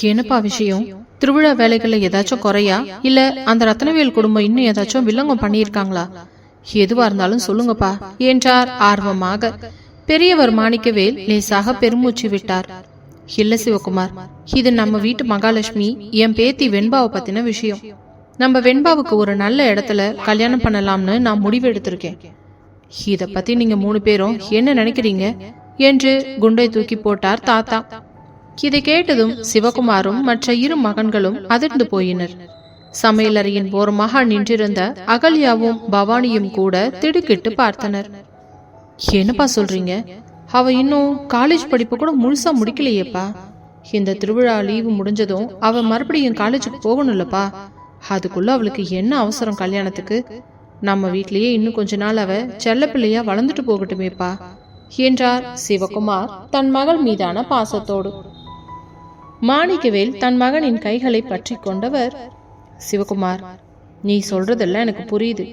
என்னப்பா விஷயம்? திருவிழா வேலைகள்ல ஏதாச்சும் குறையா, இல்ல அந்த ரத்னவேல் குடும்பம் இன்னும் ஏதாச்சும் வில்லங்கம் பண்ணியிருக்காங்களா? எதுவா இருந்தாலும் சொல்லுங்கப்பா என்றார் ஆர்வமாக. பெரியவர் மாணிக்கவேல் லேசாக பெருமூச்சு விட்டார். இல்ல சிவகுமார், இது நம்ம வீட்டு மகாலட்சுமி என் பேத்தி வெண்பாவை பத்தின விஷயம். நம்ம வெண்பாவுக்கு ஒரு நல்ல இடத்துல கல்யாணம் பண்ணலாம்னு நான் முடிவு எடுத்திருக்கேன். இத பத்தி நீங்க 3 பேரும் என்ன நினைக்கிறீங்க என்று குண்டை தூக்கி போட்டார் தாத்தா. இதை கேட்டதும் சிவகுமாரும் மற்ற 2 மகன்களும் அதிர்ந்து போயினர். சமையலறையின் ஓரமாக நின்றிருந்த அகல்யாவும் பவானியும் கூட திடுக்கிட்டு பார்த்தனர். என்னப்பா சொல்றீங்க? அவ இன்னும் காலேஜ் படிப்பு கூட முழுசா முடிக்கலையேப்பா. இந்த திருவிழா லீவு முடிஞ்சதும் அவ மறுபடியும் காலேஜுக்கு போகணும்லப்பா. அதுக்குள்ள அவளுக்கு என்ன அவசரம் கல்யாணத்துக்கு? நம்ம வீட்லயே இன்னும் கொஞ்ச நாள் அவ செல்ல பிள்ளையா வளர்ந்துட்டு போகட்டுமேப்பா என்றார் சிவகுமார் தன் மகள் மீதான பாசத்தோடு. மாணிக்கவேல் தன் மகனின் கைகளை பற்றி கொண்டவர், சிவகுமார், நீ சொல்றதெல்லாம் எனக்கு புரியுது.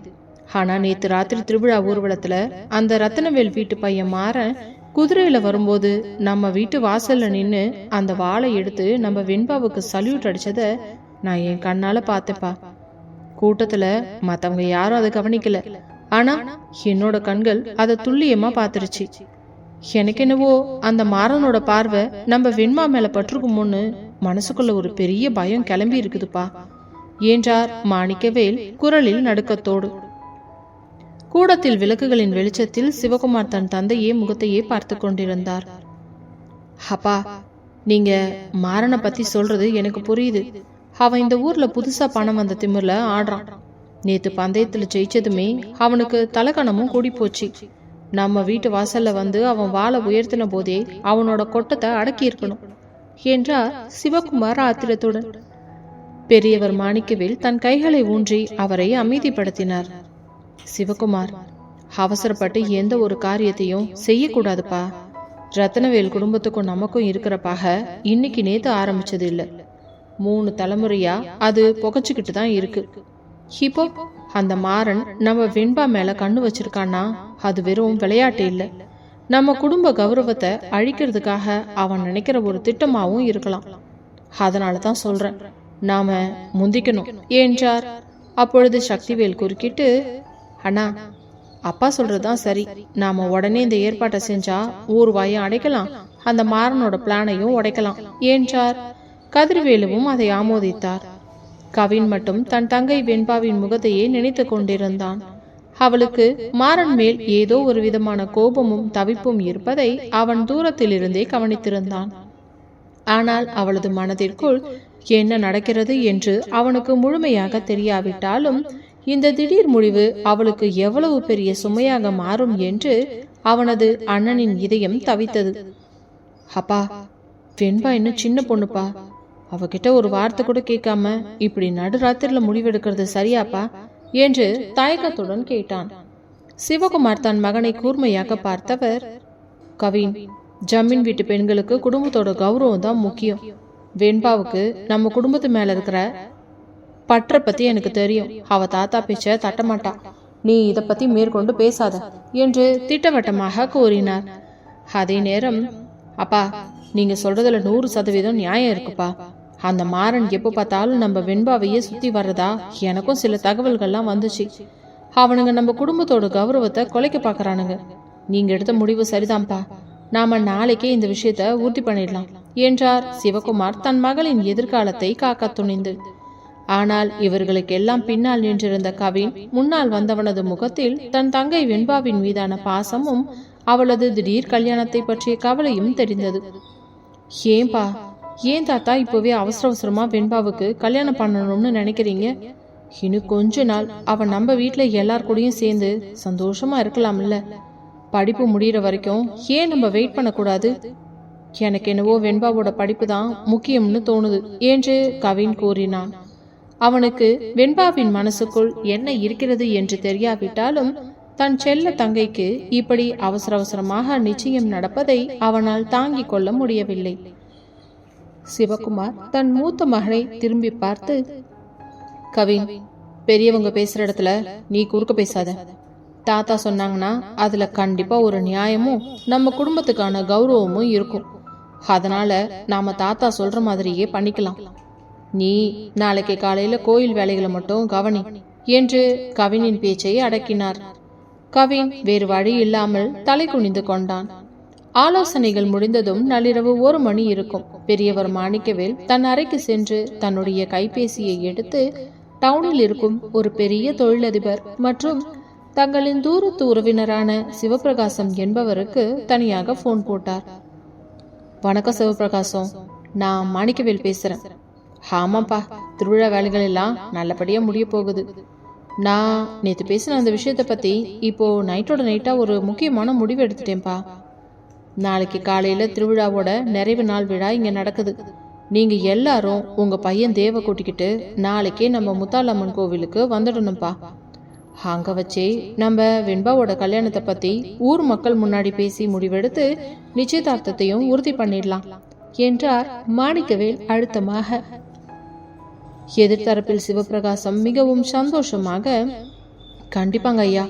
ஆனா நேத்து ராத்திரி திருவிழா ஊர்வலத்துல அந்த ரத்னவேல் வீட்டு பையன் மாறன் குதிரையில வரும்போது நம்ம வீட்டு வாசல்ல நின்னு அந்த வாளை எடுத்து நம்ம வெண்பாவுக்கு சல்யூட் அடிச்சத நான் என் கண்ணால பார்த்தேப்பா. கூட்டத்துல மத்தவங்க யாரும் அதை கவனிக்கல, ஆனா என்னோட கண்கள் அதை துல்லியமா பாத்துருச்சு. எனக்கு என்னவோ அந்த மாறனோட பார்வை நம்ம வெண்மா மேல பற்றுக்குமோன்னு மனசுக்குள்ள ஒரு பெரிய பயம் கிளம்பி இருக்குதுப்பா என்றார் மாணிக்கவேல் குரலில் நடுக்கத்தோடு. கூடத்தில் விளக்குகளின் வெளிச்சத்தில் சிவகுமார் தன் தந்தையே முகத்தையே பார்த்து கொண்டிருந்தார். அப்பா, நீங்க மாறனை பத்தி சொல்றது எனக்கு புரியுது. அவன் இந்த ஊர்ல புதுசா பணம் வந்த திமிர்ல ஆடுறான். நேத்து பந்தயத்துல ஜெயிச்சதுமே அவனுக்கு தலகணமும் கூடி போச்சு. நம்ம வீட்டு வாசல்ல வந்து அவன் வாளை உயர்த்தின போதே அவனோட கொட்டத்தை அடக்கி இருக்கணும் என்றார் சிவகுமார் ஆத்திரத்துடன். பெரியவர் மாணிக்கவேல் தன் கைகளை ஊன்றி அவரை அமைதிப்படுத்தினார். சிவகுமார், அவசரப்பட்டு எந்த ஒரு காரியத்தையும் செய்யக்கூடாதுப்பா. ரத்னவேல் குடும்பத்துக்கும் நமக்கும் இருக்கிற பகை இன்னைக்கு நேத்து ஆரம்பிச்சது இல்ல. 3 தலைமுறையா அது புகைச்சுக்கிட்டு தான் இருக்கு. இப்போ அந்த மாறன் நம்ம வெண்பா மேல கண்ணு வச்சிருக்கான்னா அது வெறும் விளையாட்டு இல்ல. நம்ம குடும்ப கௌரவத்தை அழிக்கிறதுக்காக அவன் நினைக்கிற ஒரு திட்டமாவும் இருக்கலாம். அதனாலதான் சொல்றேன், நாம முந்திக்கணும் என்றார். அப்பொழுது சக்திவேல் குறுக்கிட்டு, அண்ணா, அப்பா சொல்றதுதான் சரி. நாம உடனே இந்த ஏற்பாட்டை செஞ்சா ஊர் வாயும் அடைக்கலாம், அந்த மாறனோட பிளானையும் உடைக்கலாம் என்றார். கதிர்வேலுவும் அதை ஆமோதித்தார். கவின் மட்டும் தன் தங்கை வெண்பாவின் முகத்தையே நினைத்து கொண்டிருந்தான். அவளுக்கு மாறன் மேல் ஏதோ ஒரு விதமான கோபமும் தவிப்பும் இருப்பதை அவன் தூரத்தில் இருந்தே கவனித்திருந்தான். ஆனால் அவளது மனதிற்குள் என்ன நடக்கிறது என்று அவனுக்கு முழுமையாக தெரியாவிட்டாலும் இந்த திடீர் முடிவு அவளுக்கு எவ்வளவு பெரிய சுமையாக மாறும் என்று அவனது அண்ணனின் இதயம் தவித்தது. அப்பா, வெண்பா இன்னும் சின்ன பொண்ணுப்பா. அவகிட்ட ஒரு வார்த்தை கூட கேட்காம இப்படி நடுராத்திரில முடிவெடுக்கிறது சரியாப்பா என்று தயக்கத்துடன் கேட்டான். சிவகுமார் தன் மகனை கூர்மையாக பார்த்தவர், கவின், ஜமீன் வீட்டு பெண்களுக்கு குடும்பத்தோட கௌரவம் தான் முக்கியம். வெண்பாவுக்கு நம்ம குடும்பத்து மேல இருக்கிற பற்ற பத்தி எனக்கு தெரியும். அவ தாத்தா பேச்ச தட்டமாட்டா. நீ இத பத்தி மேற்கொண்டு பேசாத என்று திட்டவட்டமாக கூறினார். அதே நேரம், அப்பா, நீங்க சொல்றதுல 100% நியாயம் இருக்குப்பா. அந்த மாறன் எப்ப பார்த்தாலும் நம்ம வெண்பாவையே சுத்தி வர்றதா எனக்கும் சில தகவல்கள்லாம் வந்துச்சு. அவனுங்க நம்ம குடும்பத்தோட கௌரவத்தை கொலைக்க பாக்குறானுங்க. நீங்க எடுத்த முடிவு சரிதான்ப்பா. நாம நாளைக்கே இந்த விஷயத்த உறுதி பண்ணிடலாம் என்றார் சிவகுமார் தன் மகளின் எதிர்காலத்தை காக்க துணிந்து. ஆனால் இவர்களுக்கெல்லாம் பின்னால் நின்றிருந்த கவின் முன்னால் வந்தவனது முகத்தில் தன் தங்கை வெண்பாவின் மீதான பாசமும் அவளது திடீர் கல்யாணத்தை பற்றிய கவலையும் தெரிந்தது. ஏன்பா, ஏன் தாத்தா இப்பவே அவசர அவசரமா வெண்பாவுக்கு கல்யாணம் பண்ணணும்னு நினைக்கிறீங்க? இன்னும் கொஞ்ச நாள் அவ நம்ம வீட்டுல எல்லார் கூடயும் சேர்ந்து சந்தோஷமா இருக்கலாம்ல. படிப்பு முடிகிற வரைக்கும் ஏன் நம்ம வெயிட் பண்ணக்கூடாது? எனக்கு என்னவோ வெண்பாவோட படிப்பு தான் முக்கியம்னு தோணுது என்று கவின் கூறினான். அவனுக்கு வெண்பாவின் மனசுக்குள் என்ன இருக்கிறது என்று தெரியாவிட்டாலும் தன் செல்ல தங்கைக்கு இப்படி அவசர அவசரமாக நிச்சயம் நடப்பதை அவனால் தாங்கிக் கொள்ள முடியவில்லை. சிவகுமார் தன் மூத்த மகனை திரும்பி பார்த்து, கவின், பெரியவங்க பேசுற இடத்துல நீ குறுக்க பேசாத. தாத்தா சொன்னாங்கன்னா அதுல கண்டிப்பா ஒரு நியாயமும் நம்ம குடும்பத்துக்கான கௌரவமும் இருக்கும். அதனால நாம தாத்தா சொல்ற மாதிரியே பண்ணிக்கலாம். நீ நாளைக்கு காலையில கோயில் வேலைகளை மட்டும் கவனி என்று கவினின் பேச்சை அடக்கினார். கவின் வேறு வழி இல்லாமல் தலை குனிந்து கொண்டான். ஆலோசனைகள் முடிந்ததும் நள்ளிரவு 1 மணி இருக்கும். பெரியவர் மாணிக்கவேல் தன் அறைக்கு சென்று தன்னுடைய கைபேசியை எடுத்து டவுனில் இருக்கும் ஒரு பெரிய தொழிலதிபர் மற்றும் தங்களின் தூரத்து உறவினரான சிவபிரகாசம் என்பவருக்கு தனியாக போன் போட்டார். வணக்கம் சிவபிரகாசம், நான் மாணிக்கவேல் பேசுறேன். ஆமாப்பா, திருவிழா வேலைகள் எல்லாம் நல்லபடியா முடிய போகுது. நான் நேற்று பேசின அந்த விஷயத்தை பத்தி இப்போ நைட்டோட நைட்டா ஒரு முக்கியமான முடிவு எடுத்துட்டேன்ப்பா. நாளைக்கு காலையில திருவிழாவோட நிறைவு நாள் விழா இங்க நடக்குது. நீங்க எல்லாரும் உங்க பையன் தேவ கூட்டிக்கிட்டு நாளைக்கே நம்ம முத்தாலம்மன் கோவிலுக்கு வந்துடணும்ப்பா. அங்க வச்சே நம்ம வெண்பாவோட கல்யாணத்தை பத்தி ஊர் மக்கள் முன்னாடி பேசி முடிவெடுத்து நிச்சயதார்த்தத்தையும் உறுதி பண்ணிடலாம் என்றார் மாணிக்கவேல் அழுத்தமாக. எதிர்த்தரப்பில் சிவபிரகாசம் மிகவும் சந்தோஷமாக, கண்டிப்பாங்க ஐயா,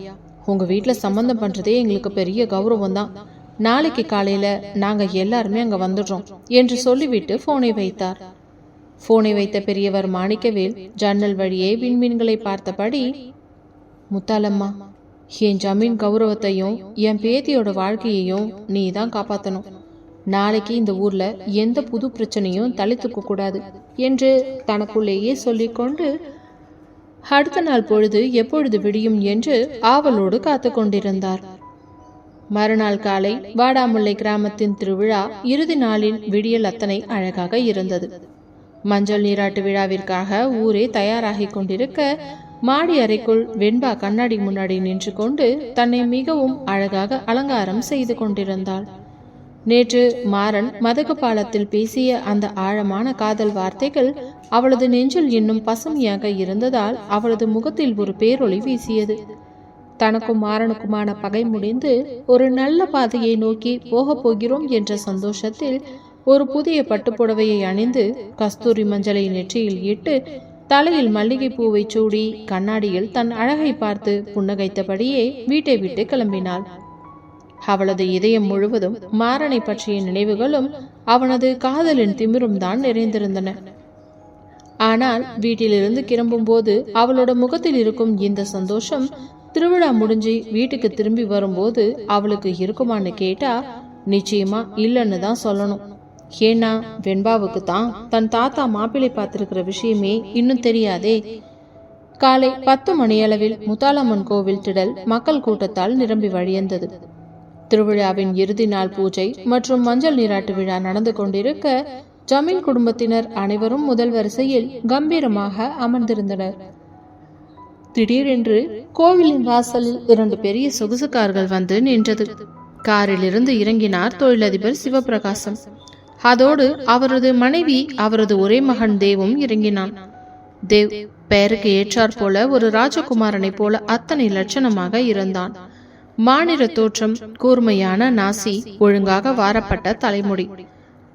உங்க வீட்டுல சம்பந்தம் பண்றதே எங்களுக்கு பெரிய கௌரவம் தான். நாளைக்கு காலையில நாங்க எல்லாருமே அங்க வந்துடுறோம் என்று சொல்லிவிட்டு போனை வைத்தார். போனை வைத்த பெரியவர் மாணிக்கவேல் ஜன்னல் வழியே விண்மீன்களை பார்த்தபடி, முத்தாலம்மா, என் ஜமீன் கௌரவத்தையும் என் பேத்தியோட வாழ்க்கையையும் நீ தான் காப்பாத்தணும். நாளைக்கு இந்த ஊர்ல எந்த புது பிரச்சனையும் தலை தூக்க கூடாது என்று தனக்குள்ளேயே சொல்லிக்கொண்டு அடுத்த நாள் பொழுது எப்பொழுது விடியும் என்று ஆவலோடு காத்து கொண்டிருந்தார். மறுநாள் காலை வாடாமுல்லை கிராமத்தின் திருவிழா இறுதி நாளின் விடியல் அத்தனை அழகாக இருந்தது. மஞ்சள் நீராட்டு விழாவிற்காக ஊரே தயாராகி கொண்டிருக்க மாடி அறைக்குள் வெண்பா கண்ணாடி முன்னாடி நின்று கொண்டு தன்னை மிகவும் அழகாக அலங்காரம் செய்து கொண்டிருந்தாள். நேற்று மாறன் மதகு பாலத்தில் பேசிய அந்த ஆழமான காதல் வார்த்தைகள் அவளது நெஞ்சில் இன்னும் பசுமையாக இருந்ததால் அவளது முகத்தில் ஒரு பேரொளி வீசியது. தனக்கும் மாறனுக்குமான பகை முடிந்து ஒரு நல்ல பாதையை நோக்கி போக போகிறோம் என்ற சந்தோஷத்தில் ஒரு புதிய பட்டுப்புடவையை அணிந்து கஸ்தூரி மஞ்சளை நெற்றியில் இட்டு தலையில் மல்லிகை பூவை சூடி கண்ணாடியில் தன் அழகை பார்த்து புன்னகைத்தபடியே வீட்டை விட்டு கிளம்பினாள். அவளது இதயம் முழுவதும் மாறனை பற்றிய நினைவுகளும் அவனது காதலின் திமிரும் தான் நிறைந்திருந்தன. ஆனால் வீட்டிலிருந்து கிளம்பும் போது அவளோட முகத்தில் இருக்கும் இந்த சந்தோஷம் திருவிழா முடிஞ்சு வீட்டுக்கு திரும்பி வரும்போது அவளுக்கு இருக்குமான்னு கேட்டா நிச்சயமா இல்லைன்னு தான் சொல்லணும். ஏன்னா வெண்பாவுக்கு தான் தன் தாத்தா மாப்பிள்ளை பார்த்திருக்கிற விஷயமே இன்னும் தெரியாதே. காலை 10 மணியளவில் முத்தாலம்மன் கோவில் திடல் மக்கள் கூட்டத்தால் நிரம்பி வழியந்தது. திருவிழாவின் இறுதி நாள் பூஜை மற்றும் மஞ்சள் நீராட்டு விழா நடந்து கொண்டிருக்க ஜமீன் குடும்பத்தினர் அனைவரும் முதல் வரிசையில் கம்பீரமாக அமர்ந்திருந்தனர். திடீரென்று கோவிலின் வாசலில் 2 பெரிய சொகுசு கார்கள் வந்து நின்றது. காரில் இருந்து இறங்கினார் தொழிலதிபர் சிவபிரகாசம். அதோடு அவரது மனைவி அவரது ஒரே மகன் தேவும் இறங்கினான். தேவ் பெயருக்கு ஏற்றாற் போல ஒரு ராஜகுமாரனை போல அத்தனை லட்சணமாக இருந்தான். மாநில தோற்றம், கூர்மையான நாசி, ஒழுங்காக வாரப்பட்ட தலைமுடி,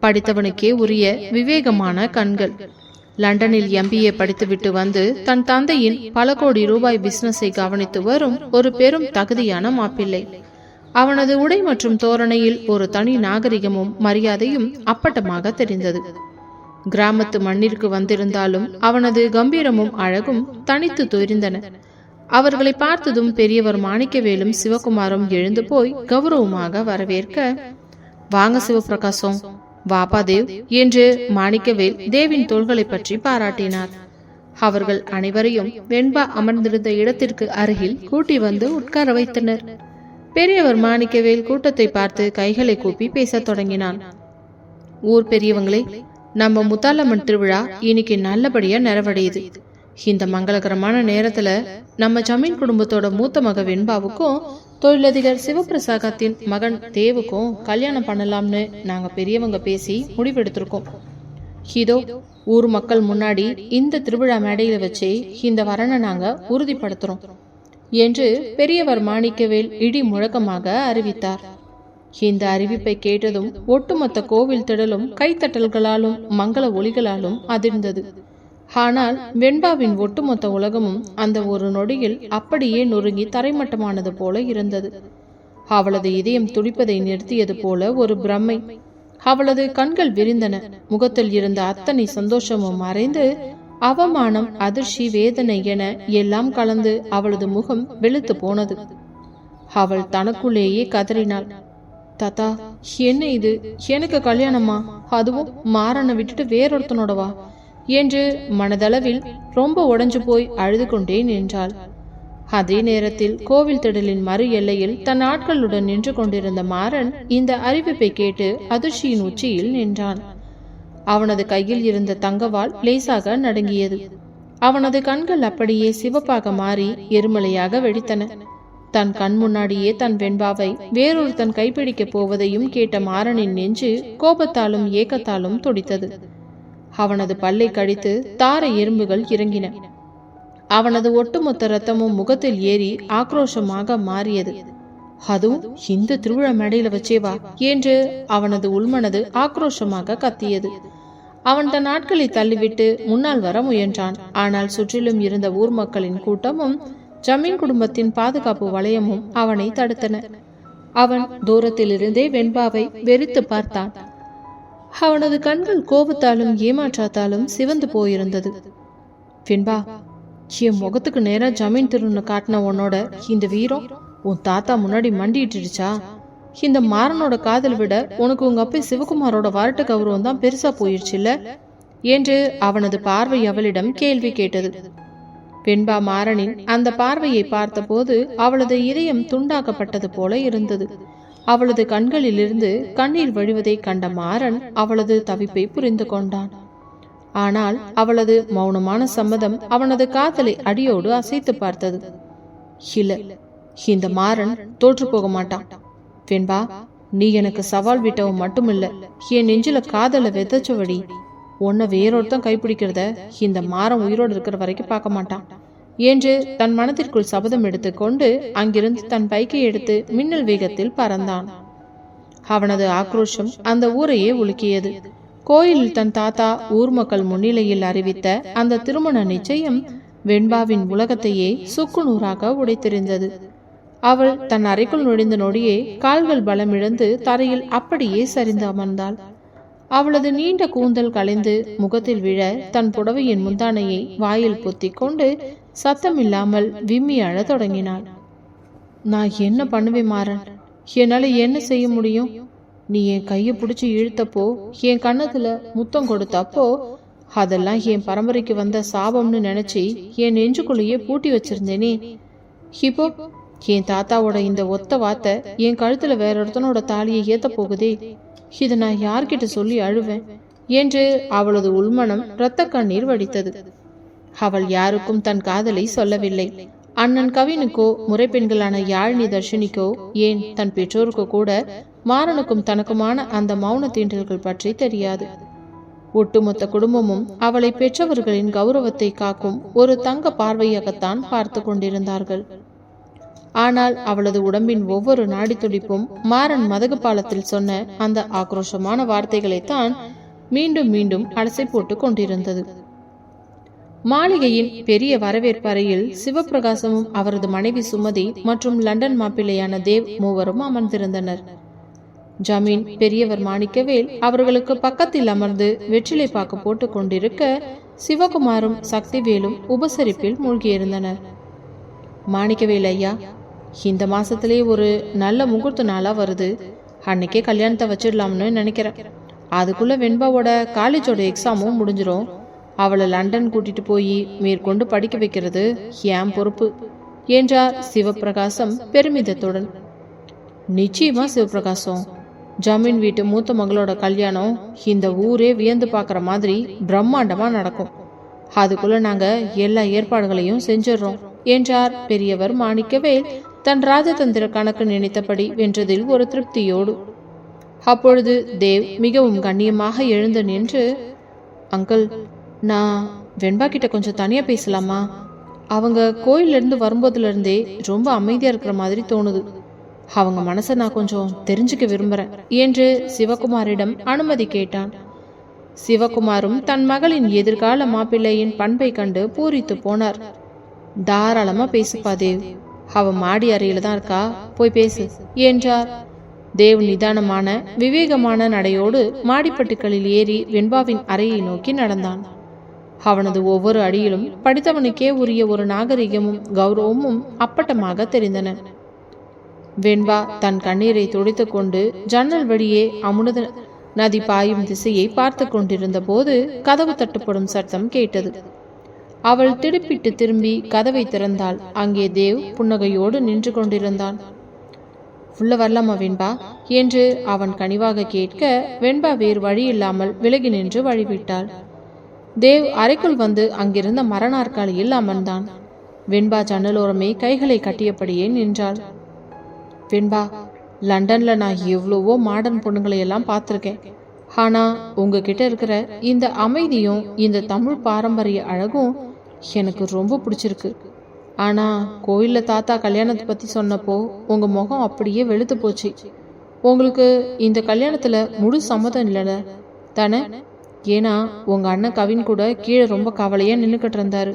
படித்தவனுக்கே உரிய விவேகமான கண்கள். லண்டனில் MBA படித்துவிட்டு வந்து தன் தந்தையின் பல கோடி ரூபாய் பிசினஸை கவனித்து வரும் ஒரு பெரும் தகுதியான மாப்பிள்ளை. அவனது உடை மற்றும் தோரணையில் ஒரு தனி நாகரிகமும் மரியாதையும் அப்பட்டமாக தெரிந்தது. கிராமத்து மண்ணிற்கு வந்திருந்தாலும் அவனது கம்பீரமும் அழகும் தனித்து தெரிந்தன. அவர்களை பார்த்ததும் பெரியவர் மாணிக்கவேலும் சிவகுமாரும் எழுந்து போய் கௌரவமாக வரவேற்க, வாங்க சிவபிரகாசம், வாப்பா தேவ் என்று மாணிக்கவேல் தேவின் தோள்களை பற்றி பாராட்டினார். அவர்கள் அனைவரையும் வெண்பா அமர்ந்திருந்த இடத்திற்கு அருகில் கூட்டி வந்து உட்கார வைத்தனர். பெரியவர் மாணிக்கவேல் கூட்டத்தை பார்த்து கைகளை கூப்பி பேசத் தொடங்கினான். ஊர் பெரியவங்களே, நம்ம முத்தாலம்மன் திருவிழா இன்னைக்கு நல்லபடியா நிறைவடையுது. இந்த மங்களகரமான நேரத்துல நம்ம ஜமீன் குடும்பத்தோட மூத்த மக வெண்பாவுக்கும் தொழிலதிபர் சிவபிரசாகத்தின் மகன் தேவுக்கும் கல்யாணம் பண்ணலாம்னு நாங்க பெரியவங்க பேசி முடிவெடுத்திருக்கோம். இதோ ஊர் மக்கள் முன்னாடி இந்த திருவிழா மேடையில வச்சே இந்த வரனை நாங்க உறுதிப்படுத்துறோம் என்று பெரியவர் மாணிக்கவேல் இடி முழக்கமாக அறிவித்தார். இந்த அறிவிப்பை கேட்டதும் ஒட்டுமொத்த கோவில் திடலும் கைத்தட்டல்களாலும் மங்கள ஒலிகளாலும் அதிர்ந்தது. ஆனால் வெண்பாவின் ஒட்டுமொத்த உலகமும் அந்த ஒரு நொடியில் அப்படியே நொறுங்கி தரைமட்டமானது போல இருந்தது. அவளது இதயம் துடிப்பதை நிறுத்தியது போல ஒரு பிரம்மை. அவளது கண்கள் விரிந்தன. முகத்தில் இருந்த அத்தனை சந்தோஷமும் மறைந்து அவமானம், அதிர்ச்சி, வேதனை என எல்லாம் கலந்து அவளது முகம் வெளுத்து போனது. அவள் தனக்குள்ளேயே கதறினாள், தாத்தா, என்ன இது? எனக்கு கல்யாணமா? அதுவும் மாறனை விட்டுட்டு வேறொருத்தனோடவா என்று மனதளவில் ரொம்ப உடைஞ்சு போய் அழுது கொண்டே நின்றாள். அதே நேரத்தில் கோவில் திடலின் மறு எல்லையில் தன் ஆட்களுடன் நின்று கொண்டிருந்த மாறன் இந்த அறிவிப்பை கேட்டு அதிர்ச்சியின் உச்சியில் நின்றான். அவனது கையில் இருந்த தங்கவாள் லேசாக நடுங்கியது. அவனது கண்கள் அப்படியே சிவப்பாக மாறி எருமலையாக வெடித்தன. தன் கண் முன்னாடியே தன் வெண்பாவை வேறொருத்தன் கைப்பிடிக்கப் போவதையும் கேட்ட மாறனின் நெஞ்சு கோபத்தாலும் ஏக்கத்தாலும் துடித்தது. அவனது பல்லை கடித்து தாரை எறும்புகள் இறங்கின. அவனது ஒட்டுமொத்த ரத்தமும் முகத்தில் ஏறி ஆக்ரோஷமாக மாறியது. அதுவும் இந்த திருவிழா மேடையில வச்சேவா என்று அவனது உள்மனது ஆக்ரோஷமாக கத்தியது. அவன் தன் ஆட்களை தள்ளிவிட்டு முன்னால் வர முயன்றான். ஆனால் சுற்றிலும் இருந்த ஊர் மக்களின் கூட்டமும் ஜமீன் குடும்பத்தின் பாதுகாப்பு வளையமும் அவனை தடுத்தன. அவன் தூரத்திலிருந்தே வெண்பாவை வெறித்து பார்த்தான். அவனது கண்கள் கோபத்தாலும் ஏமாற்றத்தாலும் சிவந்து போயிருந்தது. வெண்பா, என் முகத்துக்கு நேரா ஜமீன் திருன்னு காட்டின உன்னோட இந்த வீரம் உன் தாத்தா முன்னாடி மண்டிட்டுடுச்சா? இந்த மாறனோட காதல் விட உனக்கு உங்க அப்பா சிவகுமாரோட வரட்டு கௌரவம் தான் பெருசா போயிடுச்சுல்ல என்று அவனது பார்வை அவளிடம் கேள்வி கேட்டது. வெண்பா மாறனின் அந்த பார்வையை பார்த்தபோது அவளது இதயம் துண்டாக்கப்பட்டது போல இருந்தது. அவளது கண்களிலிருந்து கண்ணீர் வழிவதை கண்ட மாறன் அவளது தவிப்பை புரிந்து கொண்டான். ஆனால் அவளது மௌனமான சம்மதம் அவனது காதலை அடியோடு அசைத்து பார்த்தது. இல்ல, இந்த மாறன் தோற்று போக மாட்டான். வெண்பா, நீ எனக்கு சவால் விட்டவன் மட்டுமில்ல, என் நெஞ்சில காதலை விதைச்சவடி. உன்னை வேறொருத்தன் கைப்பிடிக்கிறத இந்த மாறன் உயிரோடு இருக்கிற வரைக்கும் பார்க்க மாட்டான் என்று தன் மனத்திற்குள் சபதம் எடுத்துக்கொண்டு அங்கிருந்து தன் பைக்கை எடுத்து மின்னல் வேகத்தில் பறந்தான். அவனது ஆக்ரோஷம் அந்த ஊரையே உலுக்கியது. கோயிலில் தன் தாத்தா ஊர் மக்கள் முன்னிலையில் அறிவித்த அந்த திருமண நிச்சயம் வெண்பாவின் உலகத்தையே சுக்குநூறாக உடைத்தெறிந்தது. அவள் தன் அறைக்குள் நுழைந்த நொடியே கால்கள் பலமிழந்து தரையில் அப்படியே சரிந்து அமர்ந்தாள். அவளது நீண்ட கூந்தல் கலைந்து முகத்தில் விழ தன் புடவையின் முந்தானையை வாயில் பொத்திக் கொண்டு சத்தமில்லாமல் விம்மி அழத் தொடங்கினாள். நான் என்ன பண்ணுவேன் மாறன்? என்னால என்ன செய்ய முடியும்? நீ என் கையை பிடிச்சி இழுத்தப்போ, என் கண்ணத்துல முத்தம் கொடுத்தப்போ, அதெல்லாம் என் பரம்பரைக்கு வந்த சாபம்னு நினைச்சு என் நெஞ்சுக்குள்ளேயே பூட்டி வச்சிருந்தேனே. இப்போ என் தாத்தாவோட இந்த ஒத்த வார்த்தை என் கழுத்துல வேற ஒருத்தனோட தாலியை ஏத்த போகுதே. இதை நான் யார்கிட்ட சொல்லி அழுவேன் என்று அவளது உள்மனம் இரத்த கண்ணீர் வடித்தது. அவள் யாருக்கும் தன் காதலை சொல்லவில்லை. அண்ணன் கவினுக்கோ, முறைப்பெண்களான யாழினி தர்ஷினிக்கோ, ஏன் தன் பெற்றோருக்கோ கூட மாறனுக்கும் தனக்குமான அந்த மௌன தீண்டல்கள் பற்றி தெரியாது. ஒட்டுமொத்த குடும்பமும் அவளை பெற்றவர்களின் கௌரவத்தை காக்கும் ஒரு தங்க பார்வையாகத்தான் பார்த்து கொண்டிருந்தார்கள். ஆனால் அவளது உடம்பின் ஒவ்வொரு நாடி துடிப்பும் மாறன் மதகு பாலத்தில் சொன்ன அந்த ஆக்ரோஷமான வார்த்தைகளைத்தான் மீண்டும் மீண்டும் அலசை போட்டு கொண்டிருந்தது. மாளிகையின் பெரிய வரவேற்பறையில் சிவபிரகாசமும் அவரது மனைவி சுமதி மற்றும் லண்டன் மாப்பிள்ளையான தேவ் மூவரும் அமர்ந்திருந்தனர். ஜமீன் பெரியவர் மாணிக்கவேல் அவர்களுக்கு பக்கத்தில் அமர்ந்து வெற்றிலை பாக்கு போட்டு கொண்டிருக்க, சிவகுமாரும் சக்திவேலும் உபசரிப்பில் மூழ்கியிருந்தனர். மாணிக்கவேல் ஐயா, இந்த மாசத்திலே ஒரு நல்ல முகூர்த்த நாளா வருது. அன்னைக்கே கல்யாணத்தை வச்சிடலாம்னு நினைக்கிறேன். அதுக்குள்ள வெண்பாவோட காலேஜோட எக்ஸாமும் முடிஞ்சிடும். அவளை லண்டன் கூட்டிட்டு போய் மேற்கொண்டு படிக்க வைக்கிறது என் பொறுப்பு என்றார் சிவபிரகாசம் பெருமிதத்துடன். நிச்சயமா சிவபிரகாசம், ஜமீன் வீட்டு மூத்த மகளோட கல்யாணம் இந்த ஊரே வியந்து பார்க்குற மாதிரி பிரம்மாண்டமா நடக்கும். அதுக்குள்ள நாங்க எல்லா ஏற்பாடுகளையும் செஞ்சிடறோம் என்றார் பெரியவர் மாணிக்கவேல் தன் ராஜதந்திர கணக்கு நினைத்தபடி வென்றதில் ஒரு திருப்தியோடு. அப்பொழுது தேவ் மிகவும் கண்ணியமாக எழுந்து நின்று, அங்கிள், நான் வெண்பா கிட்ட கொஞ்சம் தனியா பேசலாமா? அவங்க கோயிலிருந்து வரும்போதுல இருந்தே ரொம்ப அமைதியா இருக்கிற மாதிரி தோணுது. அவங்க மனசை நான் கொஞ்சம் தெரிஞ்சுக்க விரும்புறேன் என்று சிவகுமாரிடம் அனுமதி கேட்டான். சிவகுமாரும் தன் மகளின் எதிர்கால மாப்பிள்ளையின் பண்பை கண்டு பூரித்து போனார். தாராளமா பேசுப்பா தேவ், அவ மாடி அறையில தான் இருக்கா, போய் பேசு என்றார். தேவ் நிதானமான விவேகமான நடையோடு மாடிப்பட்டுக்களில் ஏறி வெண்பாவின் அறையை நோக்கி நடந்தான். அவனது ஒவ்வொரு அடியிலும் படித்தவனுக்கே உரிய ஒரு நாகரிகமும் கௌரவமும் அப்பட்டமாக தெரிந்தன. வெண்பா தன் கண்ணீரை துடைத்து கொண்டு ஜன்னல் வழியே அமுத நதி பாயும் திசையை பார்த்து கொண்டிருந்த போது கதவு தட்டுப்படும் சத்தம் கேட்டது. அவள் திடுப்பிட்டு திரும்பி கதவை திறந்தாள். அங்கே தேவ் புன்னகையோடு நின்று கொண்டிருந்தான். உள்ள வரலாமா வெண்பா என்று அவன் கனிவாக கேட்க, வெண்பா வேறு வழி இல்லாமல் விலகி நின்று வழிவிட்டாள். தேவ் அறைக்குள் வந்து அங்கிருந்த மரநாற்காலியில் அமர்ந்தான். வெண்பா ஜன்னலோரமே கைகளை கட்டியபடியே நின்றாள். வெண்பா, லண்டன்ல நான் எவ்வளவோ மாடர்ன் பொண்ணுங்களை எல்லாம் பார்த்துருக்கேன். ஆனா உங்ககிட்ட இருக்கிற இந்த அமைதியும் இந்த தமிழ் பாரம்பரிய அழகும் எனக்கு ரொம்ப பிடிச்சிருக்கு. ஆனா கோயில்ல தாத்தா கல்யாணத்தை பத்தி சொன்னப்போ உங்க முகம் அப்படியே வெளுத்து போச்சு. உங்களுக்கு இந்த கல்யாணத்துல முழு சம்மதம் இல்லைல தானே? ஏன்னா உங்க அண்ணன் கவின் கூட கீழே ரொம்ப கவலையா நின்றுக்கிட்டு இருந்தாரு.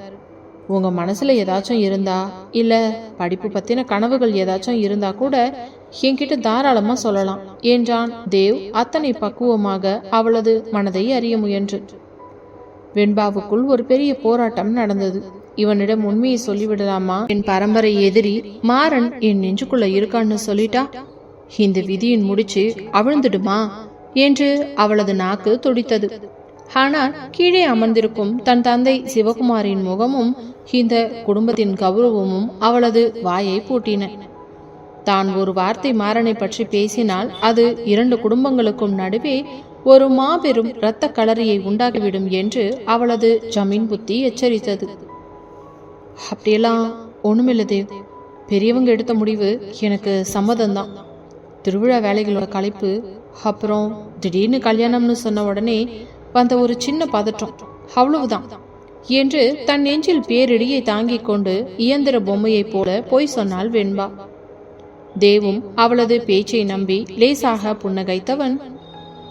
உங்க மனசுல ஏதாச்சும் இருந்தா இல்ல படிப்பு பத்தின கனவுகள் ஏதாச்சும் இருந்தா கூட என்கிட்ட தாராளமா சொல்லலாம் என்றான் தேவ் அத்தனை பக்குவமாக அவளது மனதை அறிய முயன்று. வெண்பாவுக்குள் ஒரு பெரிய போராட்டம் நடந்தது. இவனிடம் உண்மையை சொல்லிவிடலாமா? என் பரம்பரை எதிரி மாறன் என் நெஞ்சுக்குள்ள இருக்கான்னு சொல்லிட்டா இந்த விதியின் முடிச்சு அவிழ்ந்துடுமா என்று அவளது நாக்கு துடித்தது. ஆனால் கீழே அமர்ந்திருக்கும் தன் தந்தை சிவகுமாரின் முகமும் இந்த குடும்பத்தின் கௌரவமும் அவளது வாயை பூட்டின. தான் ஒரு வார்த்தை மாறனை பற்றி பேசினால் அது 2 குடும்பங்களுக்கும் நடுவே ஒரு மாபெரும் இரத்த களரியை உண்டாக்கிவிடும் என்று அவளது ஜமீன் புத்தி எச்சரித்தது. அப்படியெல்லாம் ஒண்ணுமில்ல தேவ், பெரியவங்க எடுத்த முடிவு எனக்கு சம்மதம்தான். திருவிழா வேலைகளோட களைப்பு, அப்புறம் திடீர்னு கல்யாணம்னு சொன்ன உடனே வந்த ஒரு சின்ன பதற்றம், அவ்வளவுதான் என்று தன் நெஞ்சில் பேரிடியை தாங்கிக் கொண்டு இயந்திர பொம்மையைப் போல போய் சொன்னாள் வெண்பா. தேவும் அவளது பேச்சை நம்பி லேசாக புன்னகைத்தவன்,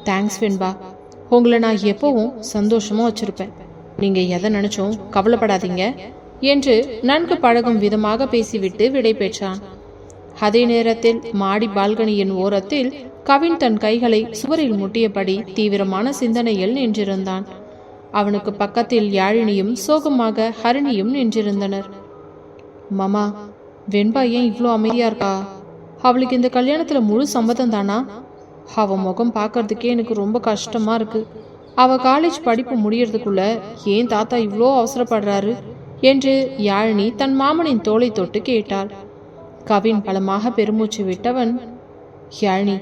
தேங்க்ஸ் வெண்பா, உங்களை நான் எப்பவும் சந்தோஷமா வச்சிருப்பேன். நீங்க எதை நினைச்சும் கவலைப்படாதீங்க என்று நன்கு பழகும் விதமாக பேசிவிட்டு விடை பெற்றான். அதே நேரத்தில் மாடி பால்கனியின் ஓரத்தில் கவின் தன் கைகளை சுவரில் முட்டியபடி தீவிரமான சிந்தனையில் நின்றிருந்தான். அவனுக்கு பக்கத்தில் யாழினியும் சோகமாக ஹரிணியும் நின்றிருந்தனர். மாமா, வெண்பா ஏன் இவ்வளோ அமைதியா இருக்கா? அவளுக்கு இந்த கல்யாணத்துல முழு சம்மதம் தானா? அவ முகம் பார்க்கறதுக்கே எனக்கு ரொம்ப கஷ்டமா இருக்கு. அவ காலேஜ் படிப்பு முடியறதுக்குள்ள ஏன் தாத்தா இவ்வளோ அவசரப்படுறாரு என்று யாழினி தன் மாமனின் தோளை தொட்டு கேட்டாள். கவின் பலமாக பெருமூச்சு விட்டவன், யாழினி,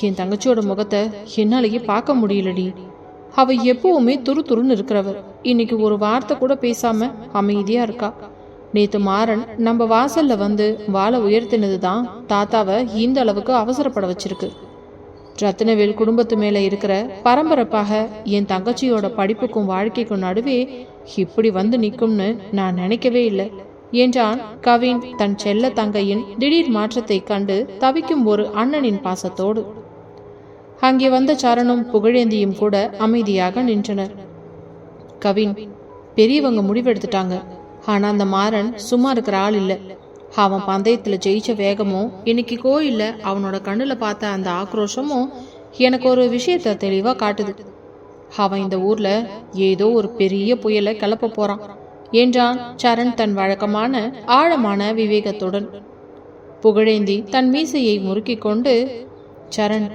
என் தங்கச்சியோட முகத்தை என்னாலேயே பார்க்க முடியலடி. அவ எப்பவுமே துருன்னு இருக்கிறவர். இன்னைக்கு ஒரு வார்த்தை கூட பேசாம அமைதியா இருக்கா. நேத்து மாறன் நம்ம வாசல்ல வந்து வாழை உயர்த்தினதுதான் தாத்தாவை இந்த அளவுக்கு அவசரப்பட வச்சிருக்கு. ரத்னவேல் குடும்பத்து மேல இருக்கிற பரம்பரப்பாக என் தங்கச்சியோட படிப்புக்கும் வாழ்க்கைக்கும் நடுவே இப்படி வந்து நிக்கும்னு நான் நினைக்கவே இல்லை என்றான் கவின் தன் செல்ல தங்கையின் திடீர் மாற்றத்தை கண்டு தவிக்கும் ஒரு அண்ணனின் பாசத்தோடு. அங்கே வந்த சரணும் புகழேந்தியும் கூட அமைதியாக நின்றனர். கவின், பெரியவங்க முடிவெடுத்துட்டாங்க. ஆனா அந்த மாறன் சும்மா இருக்கிற ஆள் இல்ல. அவன் பந்தயத்துல ஜெயிச்ச வேகமும் இன்னைக்கு கோயில்ல அவனோட கண்ணுல பார்த்த அந்த ஆக்ரோஷமும் எனக்கு ஒரு விஷயத்த தெளிவா காட்டுது. அவன் இந்த ஊர்ல ஏதோ ஒரு பெரிய புயலை கிளப்ப போறான் என்றான் சரண் தன் வழக்கமான ஆழமான விவேகத்துடன். புகழேந்தி தன் மீசையை முறுக்கிக் கொண்டு, சரண்,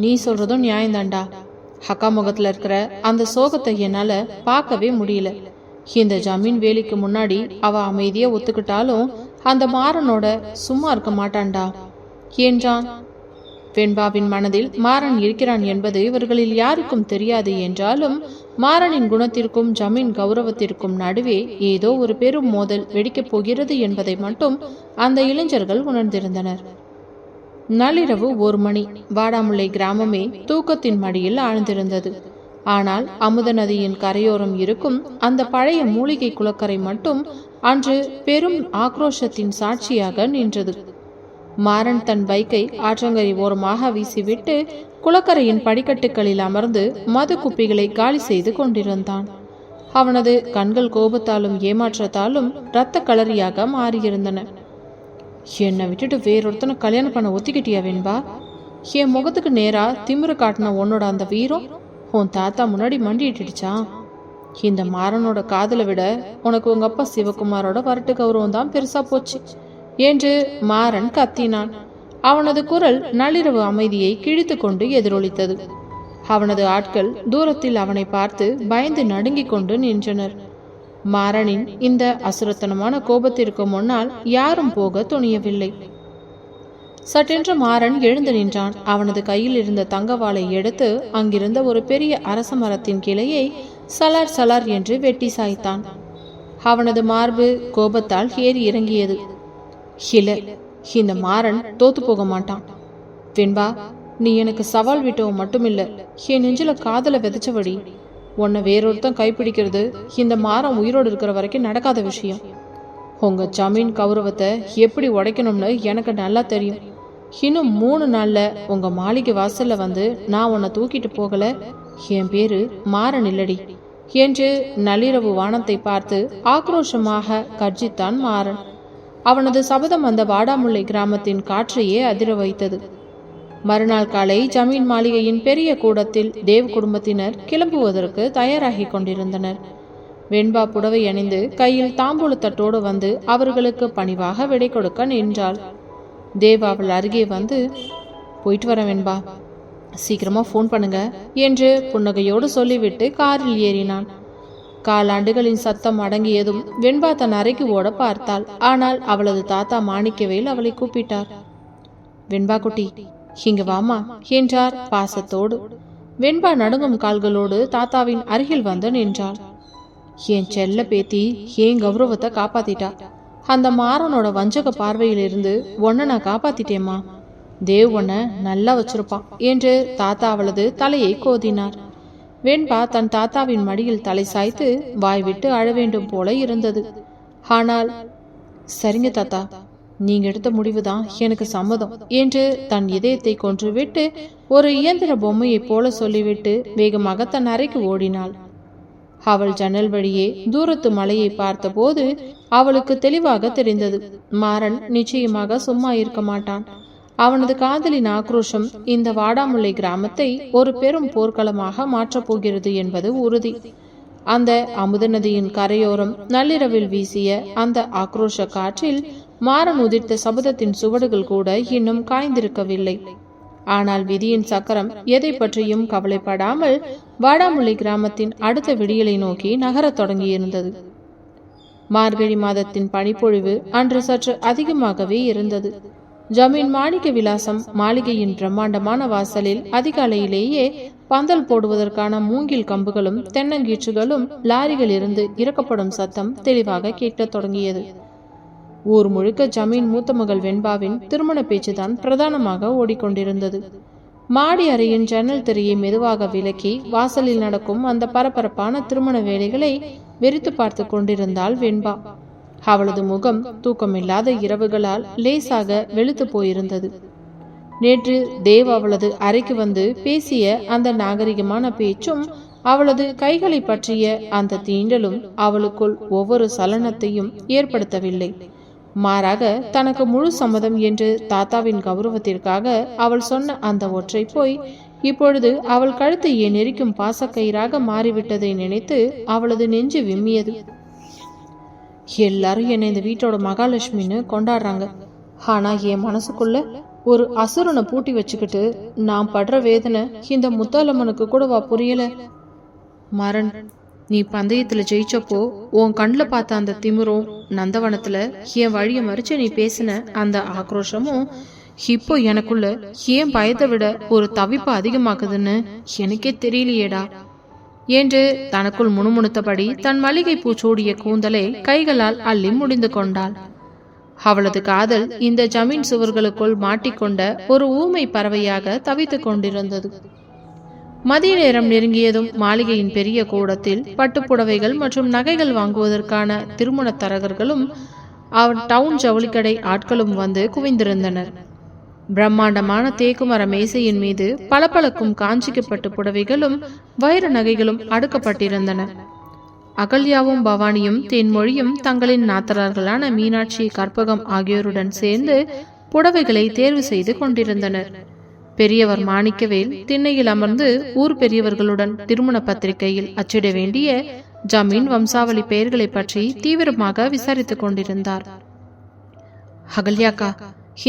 நீ சொல்றதும் நியாயந்தாண்டா. அக்கா முகத்துல இருக்கிற அந்த சோகத்தை என்னால பார்க்கவே முடியல. இந்த ஜமீன் வேலைக்கு முன்னாடி அவ அமைதியா ஒத்துக்கிட்டாலும் அந்த மாறனோட சும்மா இருக்க மாட்டான்டா என்றான். வெண்பாவின் மனதில் மாறன் இருக்கிறான் என்பது இவர்களில் யாருக்கும் தெரியாது என்றாலும் மாறனின் குணத்திற்கும் ஜமீன் கௌரவத்திற்கும் நடுவே ஏதோ ஒரு பெரும் மோதல் வெடிக்கப் போகிறது என்பதை மட்டும் அந்த இளைஞர்கள் உணர்ந்திருந்தனர். நள்ளிரவு 1 மணி. வாடாமுல்லை கிராமமே தூக்கத்தின் மடியில் ஆழ்ந்திருந்தது. ஆனால் அமுத நதியின் கரையோரம் இருக்கும் அந்த பழைய மூலிகை குளக்கரை மட்டும் அன்று பெரும் ஆக்ரோஷத்தின் சாட்சியாக நின்றது. மாறன் தன் பைக்கை ஆற்றங்கரை ஓரமாக வீசிவிட்டு குளக்கரையின் படிக்கட்டுகளில் அமர்ந்து மது குப்பிகளை காலி செய்து கொண்டிருந்தான். அவனது கண்கள் கோபத்தாலும் ஏமாற்றத்தாலும் இரத்த களரியாக மாறியிருந்தன. என்னை விட்டுட்டு வேறொருத்தனை கல்யாணம் பண்ண ஒத்திக்கிட்டியா வெண்பா என் முகத்துக்கு நேரா திமிரு காட்டின உன்னோட அந்த வீரம் உன் தாத்தா முன்னாடி மண்டிட்டுடுச்சா? இந்த மாறனோட காதலை விட உனக்கு உங்க அப்பா சிவகுமாரோட வரட்டு கௌரவம் தான் பெருசா போச்சு என்று மாறன் கத்தினான். அவனது குரல் நள்ளிரவு அமைதியை கிழித்து கொண்டு எதிரொலித்தது. அவனது ஆட்கள் தூரத்தில் அவனை பார்த்து பயந்து நடுங்கிக் கொண்டு நின்றனர். மாறனின் இந்த அசுரத்தனமான கோபத்திற்கு முன்னால் யாரும் போக துணியவில்லை. சட்டென்று மாறன் எழுந்து நின்றான். அவனது கையில் இருந்த தங்கவாளை எடுத்து அங்கிருந்த ஒரு பெரிய அரச மரத்தின் கிளையை சலார் சலார் என்று வெட்டி சாய்த்தான். அவனது மார்பு கோபத்தால் ஏறி இறங்கியது. இல்ல, இந்த மாறன் தோத்து போக மாட்டான். வெண்பா, நீ எனக்கு சவால் விட்டவன் மட்டுமில்ல, என் நெஞ்சில காதல விதைச்சபடி. உன்னை வேறொருத்தன் கைப்பிடிக்கிறது இந்த மாறன் உயிரோடு இருக்கிற வரைக்கும் நடக்காத விஷயம். உங்க ஜமீன் கௌரவத்தை எப்படி உடைக்கணும்னு எனக்கு நல்லா தெரியும். இன்னும் 3 நாள்ல உங்க மாளிகை வாசல்ல வந்து நான் உன்னை தூக்கிட்டு போகல, என் பேரு மாறன் இல்லடி என்று நள்ளிரவு வானத்தை பார்த்து ஆக்ரோஷமாக கர்ஜித்தான் மாறன். அவனது சபதம் அந்த வாடாமுல்லை கிராமத்தின் காற்றையே அதிர வைத்தது. மறுநாள் காலை ஜமீன் மாளிகையின் பெரிய கூடத்தில் தேவ் குடும்பத்தினர் கிளம்புவதற்கு தயாராகி கொண்டிருந்தனர். வெண்பா புடவை அணிந்து கையில் தாம்பூலத்தட்டோடு வந்து அவர்களுக்கு பணிவாக விடை கொடுக்க நின்றாள். தேவ் அவள் அருகே வந்து, போயிட்டு வர வெண்பா, சீக்கிரமா ஃபோன் பண்ணுங்க என்று புன்னகையோடு சொல்லிவிட்டு காரில் ஏறினான். காலாண்டுகளின் சத்தம் அடங்கியதும் வெண்பா தன் அறைக்கு ஓட பார்த்தாள். ஆனால் அவளது தாத்தா மாணிக்கவேல் அவளை கூப்பிட்டார். வெண்பா குட்டி, இங்க வாமா என்றார் பாசத்தோடு. வெண்பா நடுங்கும் கால்களோடு தாத்தாவின் அருகில் வந்து நின்றாள். என் செல்ல பேத்தி ஏன் கௌரவத்தை காப்பாத்திட்டா. அந்த மாறனோட வஞ்சக பார்வையிலிருந்து உன்னை நான் காப்பாத்திட்டேம்மா. தேவ் உன்னை நல்லா வச்சிருப்பான் என்று தாத்தா அவளது தலையை கோதினார். வெண்பா தன் தாத்தாவின் மடியில் தலை சாய்த்து வாய் விட்டு அழ வேண்டும் போல இருந்தது. ஆனால் சரிங்க தாத்தா, நீங்க எடுத்த முடிவுதான் எனக்கு சம்மதம் என்று தன் இதயத்தை கொன்றுவிட்டு ஒரு இயந்திர பொம்மையைப் போல சொல்லிவிட்டு வேகமாக தன் அறைக்கு ஓடினாள். அவள் ஜன்னல் வழியே தூரத்து மலையை பார்த்தபோது அவளுக்கு தெளிவாக தெரிந்தது, மாறன் நிச்சயமாக சும்மா இருக்க மாட்டான். அவனது காதலின் ஆக்ரோஷம் இந்த வாடாமுல்லை கிராமத்தை ஒரு பெரும் போர்க்களமாக மாற்றப் போகிறது என்பது உறுதி. அந்த அமுத நதியின் கரையோரம் நள்ளிரவில் வீசிய அந்த ஆக்ரோஷ காற்றில் மாறன் உதிர்த்த சபதத்தின் சுவடுகள் கூட இன்னும் காய்ந்திருக்கவில்லை. ஆனால் விதியின் சக்கரம் எதை பற்றியும் கவலைப்படாமல் வாடாமுல்லை கிராமத்தின் அடுத்த விடியலை நோக்கி நகரத் தொடங்கியிருந்தது. மார்கழி மாதத்தின் பனிப்பொழிவு அன்று சற்று அதிகமாகவே இருந்தது. ஜமீன் மாணிக்க விலாசம் மாளிகையின் பிரம்மாண்டமான வாசலில் அதிகாலையிலேயே பந்தல் போடுவதற்கான மூங்கில் கம்புகளும் தென்னங்கீற்றுகளும் லாரிகள் இருந்து இறக்கப்படும் சத்தம் தெளிவாக கேட்கத் தொடங்கியது. ஊர் முழுக்க ஜமீன் மூத்த மகள் வெண்பாவின் திருமண பேச்சுதான் பிரதானமாக ஓடிக்கொண்டிருந்தது. மாடி அறையின் ஜன்னல் திரையை மெதுவாக விலக்கி வாசலில் நடக்கும் அந்த பரபரப்பான திருமண வேலைகளை வெறித்து பார்த்து கொண்டிருந்தாள் வெண்பா. அவளது முகம் தூக்கமில்லாத இரவுகளால் லேசாக வெளுத்து போயிருந்தது. நேற்று தேவ் அவளது அறைக்கு வந்து பேசிய அந்த நாகரிகமான பேச்சும் அவளது கைகளை பற்றிய அந்த தீண்டலும் அவளுக்குள் ஒவ்வொரு சலனத்தையும் ஏற்படுத்தவில்லை. மாறாக தனக்கு முழு சம்மதம் என்று தாத்தாவின் கௌரவத்திற்காக அவள் சொன்ன அந்த ஒற்றை போய் இப்பொழுது அவள் கழுத்தையே நெரிக்கும் பாசக்கயிறாக மாறிவிட்டதை நினைத்து அவளது நெஞ்சு விம்மியது. எல்லாரும் என்னை இந்த வீட்டோட மகாலட்சுமின்னு கொண்டாடுறாங்க. ஆனா என் மனசுக்குள்ள ஒரு அசுரனை பூட்டி வச்சுக்கிட்டு நான் படுற வேதனை இந்த முத்தாலம்மனுக்கு கூடவா புரியல? மரண், நீ பந்தயத்துல ஜெயிச்சப்போ உன் கண்ணில் பார்த்த அந்த திமிரும் நந்தவனத்துல என் வழிய மறிச்சு நீ பேசின அந்த ஆக்ரோஷமும் இப்போ எனக்குள்ள ஏன் பயத்தை விட ஒரு தவிப்பு அதிகமாக்குதுன்னு எனக்கே தெரியலையேடா என்று தனக்குள் முணுமுணுத்தபடி தன் மல்லிகை பூச்சூடிய கூந்தலை கைகளால் அள்ளி முடிந்து கொண்டாள். அவளது காதல் இந்த ஜமீன் சுவர்களுக்குள் மாட்டிக்கொண்ட ஒரு ஊமை பறவையாக தவித்துக் கொண்டிருந்தது. மதிய நேரம் நெருங்கியதும் மாளிகையின் பெரிய கூடத்தில் பட்டுப்புடவைகள் மற்றும் நகைகள் வாங்குவதற்கான திருமண தரகர்களும் டவுன் ஜவுளிக்கடை ஆட்களும் வந்து குவிந்திருந்தனர். பிரம்மாண்டமான தேக்குமர மேசையின் மீது பளபளக்கும் காஞ்சிக்கப்பட்ட புடவைகளும் வைர நகைகளும் அடுக்கப்பட்டிருந்தன. அகல்யாவும் பவானியும் தேன்மொழியும் தங்களின் நாத்தரார்களான மீனாட்சி, கற்பகம் ஆகியோருடன் சேர்ந்து புடவைகளை தேர்வு செய்து கொண்டிருந்தனர். பெரியவர் மாணிக்கவேல் திண்ணையில் அமர்ந்து ஊர் பெரியவர்களுடன் திருமண பத்திரிகையில் அச்சிட வேண்டிய ஜமீன் வம்சாவளி பெயர்களை பற்றி தீவிரமாக விசாரித்துக் கொண்டிருந்தார். அகல்யாக்கா,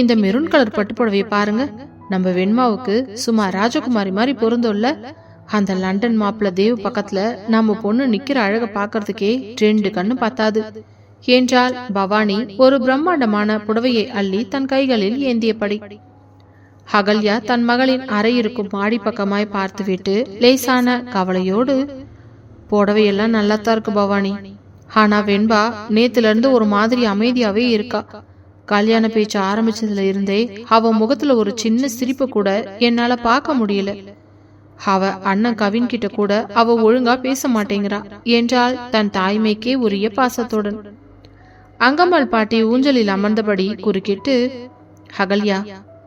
இந்த மெரூன் கலர் பட்டுப்புடவையை பாருங்க, நம்ம வெண்மாவுக்கு சும்மா ராஜகுமாரி மாதிரி பொருந்தோல்ல. அந்த லண்டன் மாப்பிள்ள தேவ் பக்கத்துல நம்ம பொண்ணு நிக்கிற அழக பாக்கிறதுக்கே 2 கண்ணு பத்தாது என்றாள் பவானி ஒரு பிரம்மாண்டமான புடவையை அள்ளி தன் கைகளில் ஏந்தியபடி. அகல்யா தன் மகளின் அறை இருக்கும் மாடி பக்கமாய் பார்த்துவிட்டு லேசான கவலையோடு, புடவையெல்லாம் நல்லாத்தான் இருக்கு பவானி, ஆனா வெண்பா நேத்துல இருந்து ஒரு மாதிரி அமைதியாவே இருக்கா. கல்யாண பேச்சு ஆரம்பிச்சதுல இருந்தே அவ முகத்துல ஒரு சின்ன சிரிப்பு கூட என்னால பார்க்க முடியல. அவ அண்ணன் கவின் கிட்ட கூட அவ ஒழுங்கா பேச மாட்டேங்கிறா என்றாள் தன் தாய்மைக்கே உரிய பாசத்துடன். அங்கம்மாள் பாட்டி ஊஞ்சலில் அமர்ந்தபடி குறுக்கிட்டு, அகல்யா,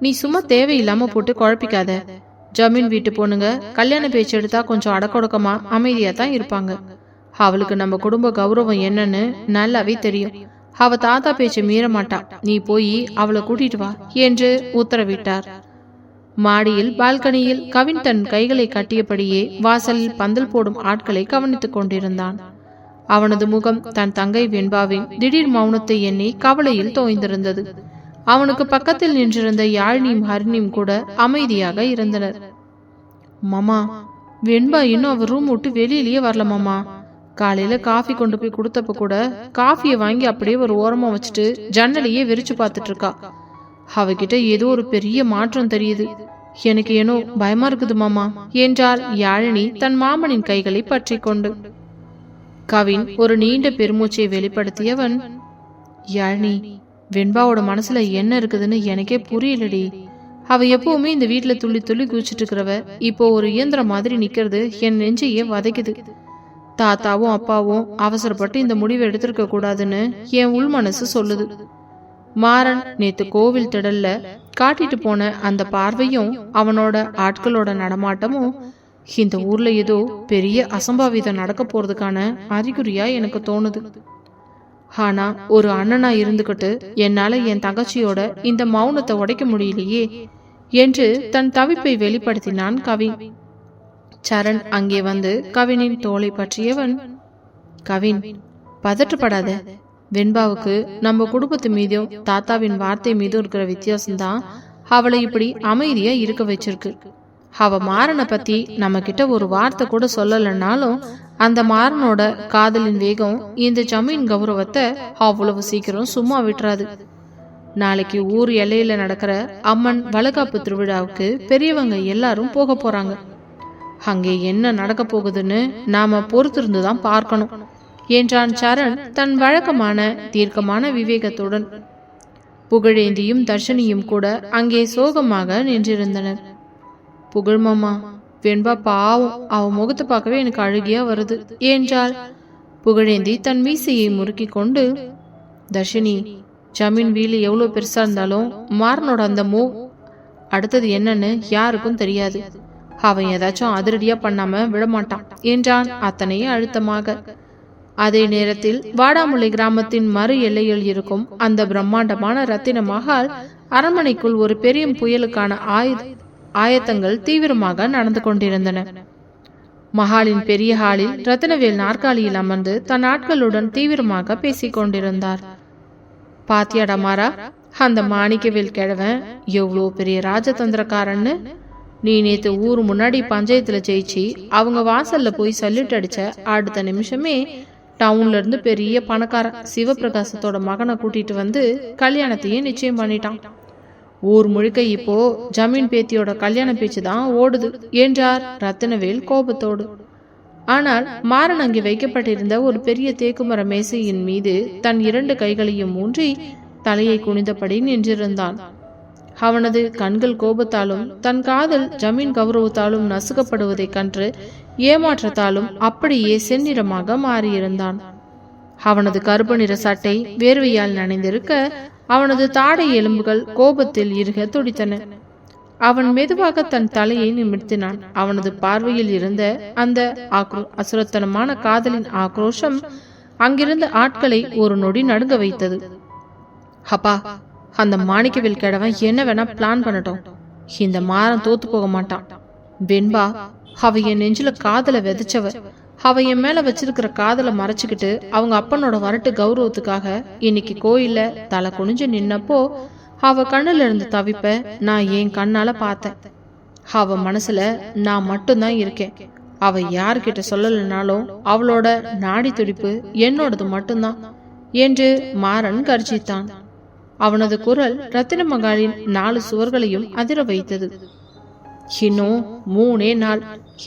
நீ சும்மா தேவையில்லாம போட்டு குழப்பிக்காத. ஜமீன் வீட்டு பொண்ணுங்க கல்யாண பேச்சு எடுத்தா கொஞ்சம் அடக்கொடக்கமா அமைதியா தான் இருப்பாங்க. அவளுக்கு நம்ம குடும்ப கௌரவம் என்னன்னு நல்லாவே தெரியும். அவ தாத்தா பேச்சை மீற மாட்டா. நீ போய் அவளை கூட்டிட்டு வா என்று உத்தரவிட்டார். மாடியில் பால்கனியில் கவின் தன் கைகளை கட்டியபடியே வாசலில் பந்தல் போடும் ஆட்களை கவனித்துக் கொண்டிருந்தான். அவனது முகம் தன் தங்கை வெண்பாவின் திடீர் மௌனத்தை எண்ணி கவலையில் தோய்ந்திருந்தது. அவனுக்கு பக்கத்தில் நின்றிருந்த யாழினியும் ஹரிணியும் கூட அமைதியாக இருந்தனர். மாமா, வெண்பா இன்னும் அவ ரூம் விட்டு வெளியிலேயே வரல மாமா. காலையில காஃபி கொண்டு போய் கொடுத்தப்ப கூட காஃபியை வாங்கி அப்படியே ஒரு ஓரமா வச்சுட்டு ஜன்னலையே விரிச்சு பார்த்துட்டு இருக்கா. அவகிட்ட ஏதோ ஒரு பெரிய மாற்றம் தெரியுது. எனக்கு ஏனோ பயமா இருக்குது மாமா என்றாள் யாழினி தன் மாமனின் கைகளை பற்றி கொண்டு. கவின் ஒரு நீண்ட பெருமூச்சை வெளிப்படுத்தியவன், யாழினி, வெண்பாவோட மனசுல என்ன இருக்குதுன்னு எனக்கே புரியலடி. அவ எப்பவுமே இந்த வீட்டுல துள்ளி துள்ளி குதிச்சுட்டு இருக்கிறவ இப்போ ஒரு இயந்திரம் மாதிரி நிக்கிறது என் நெஞ்சையே வதைக்குது. தாத்தாவும் அப்பாவும் அவசரப்பட்டு இந்த முடிவை எடுத்திருக்க கூடாதுன்னு என் உள் மனசு சொல்லுது. மாறன் நேத்து கோவில் திடல்ல காட்டிட்டு போன அந்த பார்வையும் அவனோட ஆட்களோட நடமாட்டமும் இந்த ஊர்ல ஏதோ பெரிய அசம்பாவிதம் நடக்க போறதுக்கான அறிகுறியா எனக்கு தோணுது. ஆனா ஒரு அண்ணனா இருந்துகிட்டு என்னால என் தங்கச்சியோட இந்த மௌனத்தை உடைக்க முடியலையே என்று தன் தவிப்பை வெளிப்படுத்தினான் கவின். சரண் அங்கே வந்து கவினின் தோளை பற்றியவன், கவின், பதற்றப்படாத. வெண்பாவுக்கு நம்ம குடும்பத்து மீதும் தாத்தாவின் வார்த்தை மீதும் இருக்கிற வித்தியாசம்தான் அவளை இப்படி அமைதியா இருக்க வச்சிருக்கு. அவ மாறனை பத்தி நம்ம கிட்ட ஒரு வார்த்தை கூட சொல்லலைன்னாலும் அந்த மாறனோட காதலின் வேகம் இந்த ஜமீன் கௌரவத்தை அவ்வளவு சீக்கிரம் சும்மா விட்டுறாது. நாளைக்கு ஊர் எல்லையில நடக்கிற அம்மன் வளகாப்பு திருவிழாவுக்கு பெரியவங்க எல்லாரும் போக போறாங்க. அங்கே என்ன நடக்க போகுதுன்னு நாம பொறுத்திருந்துதான் பார்க்கணும் என்றான் சரண் தன் வழக்கமான தீர்க்கமான விவேகத்துடன். புகழேந்தியும் தர்ஷனியும் கூட அங்கே சோகமாக நின்றிருந்தனர். புகழ் மாமா, வெண்பா பாவம், அவ முகத்தை பார்க்கவே எனக்கு அழுகியா வருது என்றாள். புகழேந்தி தன் மீசையை முறுக்கி கொண்டு, தர்ஷினி, ஜமீன் வீடு எவ்வளவு பெருசா இருந்தாலும் மாறனோட அந்த மூவ் அடுத்தது என்னன்னு யாருக்கும் தெரியாது. அவன் ஏதாச்சும் அதிரடியா பண்ணாம விடமாட்டான் என்றான் அத்தனையே அழுத்தமாக. அதே நேரத்தில் வாடாமுல்லை கிராமத்தின் மறு எல்லையில் இருக்கும் அந்த பிரம்மாண்டமான ரத்தின மஹால் அரண்மனைக்குள் ஒரு பெரிய புயலுக்கான ஆயத்தங்கள் தீவிரமாக நடந்து கொண்டிருந்தன. மஹாலின் பெரிய ஹாலில் ரத்தினவேல் நாற்காலியில் அமர்ந்து தன் ஆட்களுடன் தீவிரமாக பேசிக் கொண்டிருந்தார். பாத்தியாடா மாறா, அந்த மாணிக்கவேல் கிழவன் எவ்வளோ பெரிய ராஜதந்திரக்காரன்னு. நீ நேத்து ஊர் முன்னாடி பஞ்சாயத்துல ஜெயிச்சு அவங்க வாசல்ல போய் சல்யூட் அடிச்ச அடுத்த நிமிஷமே டவுன்ல இருந்து பெரிய பணக்கார சிவபிரகாசத்தோட மகனை கூட்டிட்டு வந்து கல்யாணத்தையும் நிச்சயம் பண்ணிட்டான். ஊர் முழுக்க இப்போ ஜமீன் பேத்தியோட கல்யாண பேச்சு தான் ஓடுது என்றார் ரத்தினவேல் கோபத்தோடு. ஆனால் மாறன் அங்கே வைக்கப்பட்டிருந்த ஒரு பெரிய தேக்குமர மேசையின் மீது தன் 2 கைகளையும் ஊன்றி தலையை குனிந்தபடி நின்றிருந்தான். அவனது கண்கள் கோபத்தாலும் தன் காதல் ஜமீன் கௌரவத்தாலும் நசுக்கப்படுவதைக் கண்டு ஏமாற்றத்தாலும் அப்படியே செந்நிறமாக மாறியிருந்தான். அவனது கருப்பு நிற சட்டை வேர்வையால் நனைந்திருக்க அவனது தாடை எலும்புகள் கோபத்தில் இருக துடித்தன. அவன் மெதுவாக தன் தலையை நிமிர்த்தினான். அவனது பார்வையில் இருந்த அந்த அசுரத்தனமான காதலின் ஆக்ரோஷம் அங்கிருந்த ஆட்களை ஒரு நொடி நடுங்க வைத்தது. அப்பா, அந்த மாணிக்கவேல் கிழவன் என்ன வேணா பிளான் பண்ணட்டும். இந்த மாறன் தோத்து போக மாட்டான். வெண்பா அவ என் நெஞ்சில காதல விதைச்சவ. அவ என் மேல வச்சிருக்கிற காதலை மறைச்சுக்கிட்டு அவங்க அப்பனோட வரட்டு கௌரவத்துக்காக இன்னைக்கு கோயில்ல தலை குனிஞ்சு நின்னப்போ அவ கண்ணுல இருந்து தவிப்ப நான் என் கண்ணால பார்த்தேன். அவ மனசுல நான் மட்டும்தான் இருக்கேன். அவ யார்கிட்ட சொல்லலைனாலும் அவளோட நாடி துடிப்பு என்னோடது மட்டும்தான் என்று மாறன் கர்ஜித்தான். அவனது குரல் ரத்தின மகாலின் 4 சுவர்களையும் அதிர வைத்தது. இன்னும் 3 நாள்.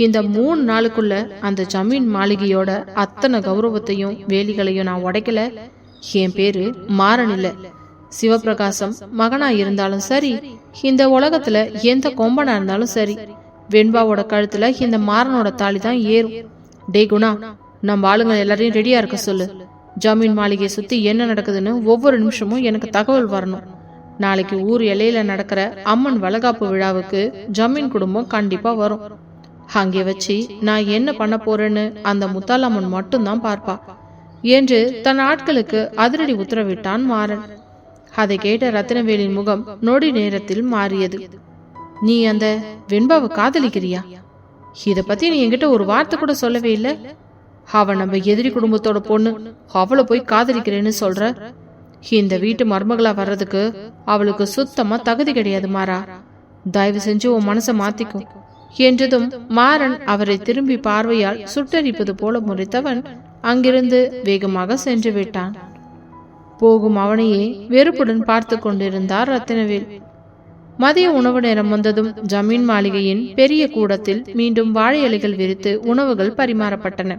இந்த 3 நாளுக்குள்ள அந்த ஜமீன் மாளிகையோட அத்தனை கௌரவத்தையும் வேலிகளையும் நான் உடைக்கல, என் பேரு மாறன் இல்ல. சிவபிரகாசம் மகனா இருந்தாலும் சரி, இந்த உலகத்துல எந்த கொம்பனா இருந்தாலும் சரி, வெண்பாவோட கழுத்துல இந்த மாறனோட தாலி தான் ஏறும். டே குணா, நம்ம ஆளுங்க எல்லாரையும் ரெடியா இருக்க சொல்லு. ஜமீன் மாளிகையை சுத்தி என்ன நடக்குதுன்னு ஒவ்வொரு நிமிஷமும் எனக்கு தகவல் வரணும். நாளைக்கு ஊர் எல்லையில நடக்கிற அம்மன் வளகாப்பு விழாவுக்கு ஜமீன் குடும்பம் கண்டிப்பா வரும். அங்கே வச்சு நான் என்ன பண்ண போறேன்னு அந்த முத்தாலம்மன் மட்டும்தான் பார்ப்பா என்று தன் ஆட்களுக்கு அதிரடி உத்தரவிட்டான் மாறன். அதை கேட்ட ரத்தினவேலின் முகம் நொடி நேரத்தில் மாறியது. நீ அந்த வெண்பாவை காதலிக்கிறியா? இத பத்தி நீ என்கிட்ட ஒரு வார்த்தை கூட சொல்லவே இல்லை. அவ நம்ம எதிரி குடும்பத்தோட பொண்ணு, அவளை போய் காதலிக்கிறேன்னு சொல்ற? இந்த வீட்டு மருமகளா வர்றதுக்கு அவளுக்கு சுத்தமா தகுதி கிடையாது மாறா. தயவு செஞ்சு உன் மனசை மாத்திக்கும் என்றதும் மாறன் அவரை திரும்பி பார்வையால் சுட்டரிப்பது போல முறைத்தவன் அங்கிருந்து வேகமாக சென்று விட்டான். போகும் அவனையே வெறுப்புடன் பார்த்து கொண்டிருந்தார் ரத்தினவேல். மதிய உணவு நேரம் வந்ததும் ஜமீன் மாளிகையின் பெரிய கூடத்தில் மீண்டும் வாழை இலைகள் விரித்து உணவுகள் பரிமாறப்பட்டன.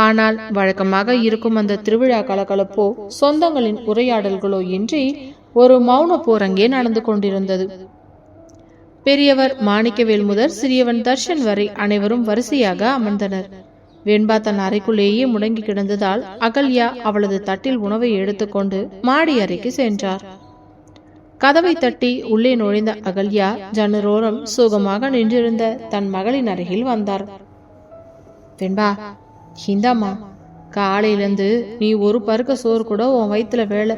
ஆனால் வழக்கமாக இருக்கும் அந்த திருவிழா கலகலப்போ சொந்தங்களின் உரையாடல்களோ இன்றி ஒரு மௌன போர் அங்கே நடந்து கொண்டிருந்தது. பெரியவர் மாணிக்கவேல் முதல் சிறியவன் தர்ஷன் வரை அனைவரும் வரிசையாக அமர்ந்தனர். வெண்பா தன் அறைக்குள்ளேயே முடங்கி கிடந்ததால் அகல்யா அவளது தட்டில் உணவை எடுத்துக்கொண்டு மாடி அறைக்கு சென்றார். கதவை தட்டி உள்ளே நுழைந்த அகல்யா ஜன்னலோரம் சுகமாக நின்றிருந்த தன் மகளின் அருகில் வந்தார். வெண்பா, இந்தாம்மா, காலையிலேருந்து நீ ஒரு பருக்க சோறு கூட உன் வயிற்றுல வேலை.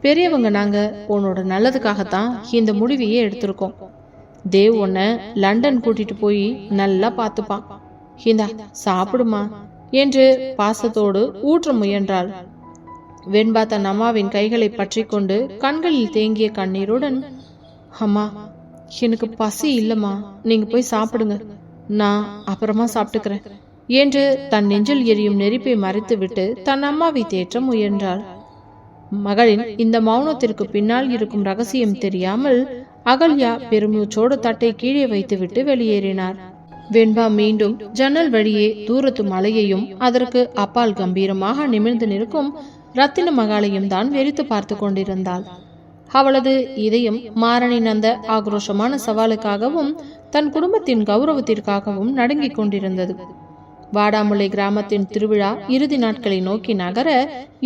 பெரியவங்க நாங்க உன்னோட நல்லதுக்காகத்தான் இந்த முடிவையே எடுத்திருக்கோம். தேவ் உன்னை லண்டன் கூட்டிட்டு போய் நல்லா பார்த்துப்பான். இந்தா சாப்பிடுமா என்று பாசத்தோடு ஊற்ற முயன்றாள். வெண்பா தன் அம்மாவின் கைகளை பற்றி கொண்டு கண்களில் தேங்கிய கண்ணீருடன், அம்மா எனக்கு பசி இல்லம்மா, நீங்க போய் சாப்பிடுங்க, நான் அப்புறமா சாப்பிட்டுக்கிறேன் என்று தன் நெஞ்சில் எரியும் நெருப்பை மறைத்து விட்டு தன் அம்மாவை தேற்ற முயன்றாள். மகளின் இந்த மௌனத்திற்கு பின்னால் இருக்கும் ரகசியம் தெரியாமல் அகல்யா பெருமூச்சோடு தட்டை கீழே வைத்துவிட்டு வெளியேறினார். வெண்பா மீண்டும் ஜன்னல் வழியே தூரத்து மலையையும் அதற்கு அப்பால் கம்பீரமாக நிமிர்ந்து நிற்கும் ரத்தின மகாலையும் தான் வெறித்து பார்த்து கொண்டிருந்தாள். அவளது இதயம் மாறனின் அந்த ஆக்ரோஷமான சவாலுக்காகவும் தன் குடும்பத்தின் கௌரவத்திற்காகவும் நடுங்கிக் கொண்டிருந்தது. வாடாமுல்லை கிராமத்தின் திருவிழா இறுதி நாட்களை நோக்கி நகர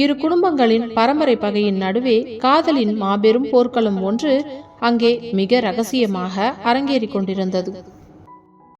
இரு குடும்பங்களின் பரம்பரை பகையின் நடுவே காதலின் மாபெரும் போர்க்களம் ஒன்று அங்கே மிக ரகசியமாக அரங்கேறி கொண்டிருந்தது.